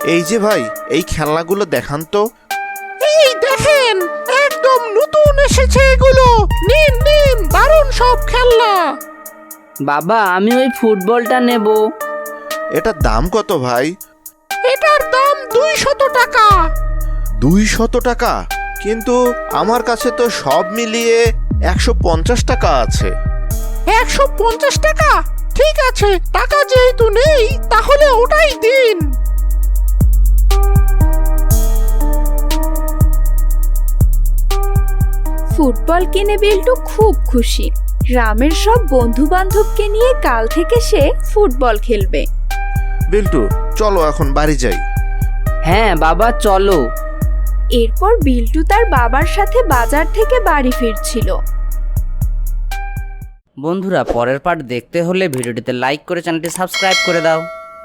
এই যে ভাই, এই খেলনাগুলো দেখান তো। এই দেখেন, একদম নতুন এসেছে এগুলো। নিন নিন, দারুণ সব খেলনা। বাবা, আমি ওই ফুটবলটা নেব। এটার দাম কত ভাই? এটার দাম 200 টাকা। 200 টাকা? কিন্তু আমার কাছে তো সব মিলিয়ে 150 টাকা আছে। 150 টাকা? ঠিক আছে, টাকা যেহেতু নেই তাহলে ওটাই দিন। ফুটবল কিনে বিল্টু খুব খুশি। গ্রামের সব বন্ধু বান্ধবকে নিয়ে কাল থেকে সে ফুটবল খেলবে। বিল্টু, চলো এখন বাড়ি যাই। হ্যাঁ বাবা, চলো। এরপর বিল্টু তার বাবার সাথে বাজার থেকে বাড়ি ফিরছিল। বন্ধুরা, পরের পার্ট দেখতে হলে ভিডিওটিতে লাইক করে চ্যানেলটি সাবস্ক্রাইব করে দাও।